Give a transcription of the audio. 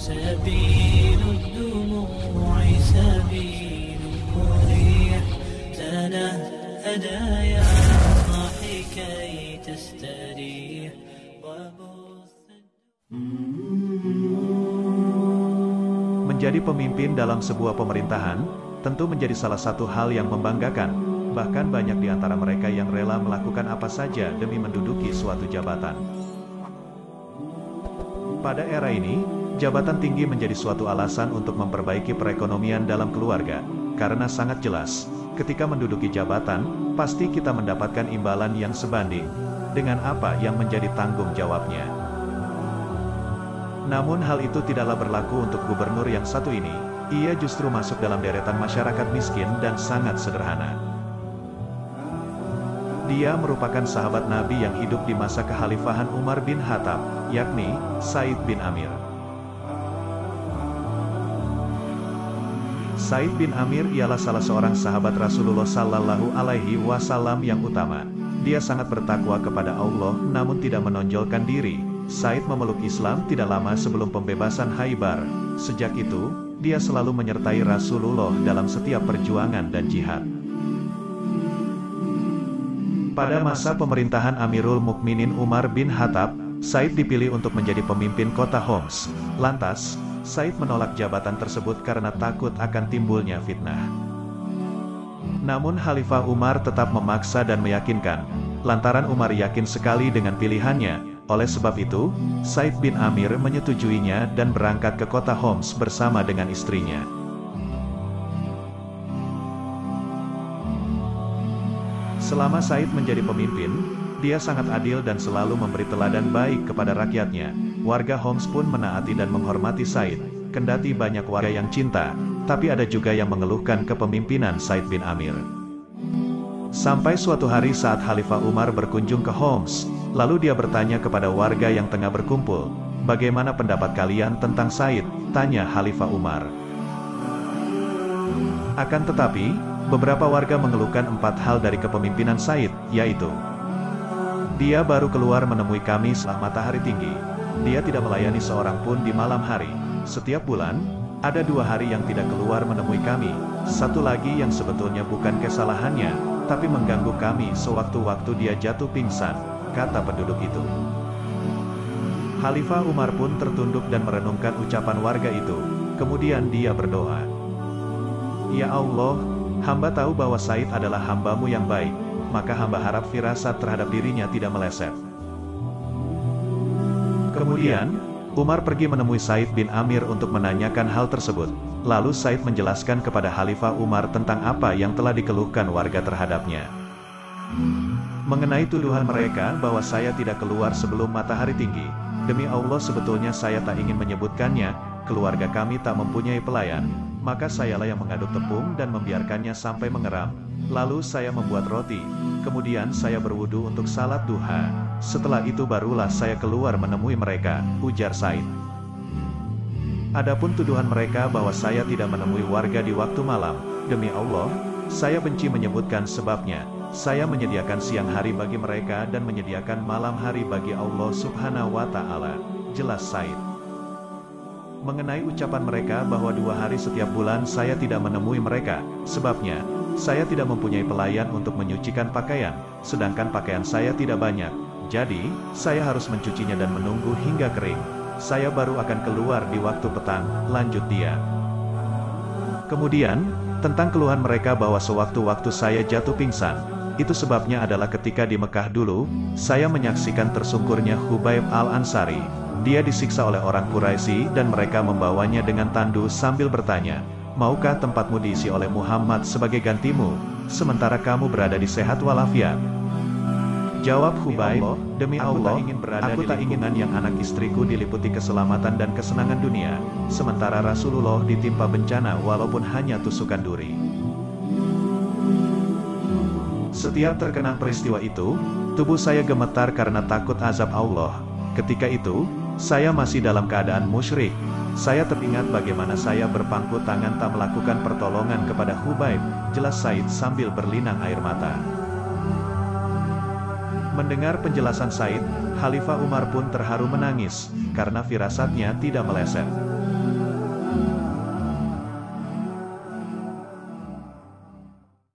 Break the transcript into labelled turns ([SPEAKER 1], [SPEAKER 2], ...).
[SPEAKER 1] سبيل الدموع سبيل مريح تنهدى يا صاحي كي تستريح
[SPEAKER 2] Menjadi pemimpin dalam sebuah pemerintahan tentu menjadi salah satu hal yang membanggakan. Bahkan banyak di antara mereka yang rela melakukan apa saja demi menduduki suatu jabatan. Pada era ini, jabatan tinggi menjadi suatu alasan untuk memperbaiki perekonomian dalam keluarga. Karena sangat jelas, ketika menduduki jabatan, pasti kita mendapatkan imbalan yang sebanding dengan apa yang menjadi tanggung jawabnya. Namun hal itu tidaklah berlaku untuk gubernur yang satu ini. Ia justru masuk dalam deretan masyarakat miskin dan sangat sederhana. Dia merupakan sahabat Nabi yang hidup di masa kekhalifahan Umar bin Khattab, yakni Said bin Amir. Said bin Amir ialah salah seorang sahabat Rasulullah Sallallahu Alaihi Wasallam yang utama. Dia sangat bertakwa kepada Allah namun tidak menonjolkan diri. Said memeluk Islam tidak lama sebelum pembebasan Khaybar. Sejak itu, dia selalu menyertai Rasulullah dalam setiap perjuangan dan jihad. Pada masa pemerintahan Amirul Mukminin Umar bin Khattab, Said dipilih untuk menjadi pemimpin kota Homs. Lantas, Said menolak jabatan tersebut karena takut akan timbulnya fitnah. Namun Khalifah Umar tetap memaksa dan meyakinkan. Lantaran Umar yakin sekali dengan pilihannya, oleh sebab itu, Said bin Amir menyetujuinya dan berangkat ke kota Homs bersama dengan istrinya. Selama Said menjadi pemimpin, dia sangat adil dan selalu memberi teladan baik kepada rakyatnya. Warga Homs pun menaati dan menghormati Said. Kendati banyak warga yang cinta, tapi ada juga yang mengeluhkan kepemimpinan Said bin Amir. Sampai suatu hari saat Khalifah Umar berkunjung ke Homs, lalu dia bertanya kepada warga yang tengah berkumpul, "Bagaimana pendapat kalian tentang Said?" tanya Khalifah Umar. Akan tetapi, beberapa warga mengeluhkan 4 hal dari kepemimpinan Said, yaitu: dia baru keluar menemui kami setelah matahari tinggi. Dia tidak melayani seorang pun di malam hari. Setiap bulan, ada 2 hari yang tidak keluar menemui kami. Satu lagi yang sebetulnya bukan kesalahannya, tapi mengganggu kami sewaktu-waktu dia jatuh pingsan, kata penduduk itu. Khalifah Umar pun tertunduk dan merenungkan ucapan warga itu. Kemudian dia berdoa, "Ya Allah, hamba tahu bahwa Said adalah hambamu yang baik, maka hamba harap firasat terhadap dirinya tidak meleset." Kemudian, Umar pergi menemui Said bin Amir untuk menanyakan hal tersebut. Lalu Said menjelaskan kepada Khalifah Umar tentang apa yang telah dikeluhkan warga terhadapnya. Mengenai tuduhan mereka bahwa saya tidak keluar sebelum matahari tinggi, demi Allah sebetulnya saya tak ingin menyebutkannya, keluarga kami tak mempunyai pelayan, maka sayalah yang mengaduk tepung dan membiarkannya sampai mengeram. Lalu saya membuat roti, kemudian saya berwudu untuk salat duha. Setelah itu barulah saya keluar menemui mereka, ujar Said. Adapun tuduhan mereka bahwa saya tidak menemui warga di waktu malam, demi Allah, saya benci menyebutkan sebabnya. Saya menyediakan siang hari bagi mereka dan menyediakan malam hari bagi Allah Subhanahu wa Ta'ala, jelas Said. Mengenai ucapan mereka bahwa 2 hari setiap bulan saya tidak menemui mereka, sebabnya, saya tidak mempunyai pelayan untuk menyucikan pakaian, sedangkan pakaian saya tidak banyak, jadi, saya harus mencucinya dan menunggu hingga kering. Saya baru akan keluar di waktu petang, lanjut dia. Kemudian, tentang keluhan mereka bahwa sewaktu-waktu saya jatuh pingsan, itu sebabnya adalah ketika di Mekah dulu, saya menyaksikan tersungkurnya Khubayb al-Ansari. Dia disiksa oleh orang Quraisy dan mereka membawanya dengan tandu sambil bertanya, "Maukah tempatmu diisi oleh Muhammad sebagai gantimu, sementara kamu berada di sehat walafiat?" Jawab Khubayb, "Demi Allah, aku tak ingin yang anak istriku diliputi keselamatan dan kesenangan dunia, sementara Rasulullah ditimpa bencana walaupun hanya tusukan duri." Setiap terkena peristiwa itu, tubuh saya gemetar karena takut azab Allah. Ketika itu, saya masih dalam keadaan musyrik. Saya teringat bagaimana saya berpangku tangan tak melakukan pertolongan kepada Khubayb, jelas Said sambil berlinang air mata. Mendengar penjelasan Said, Khalifah Umar pun terharu menangis, karena firasatnya tidak meleset.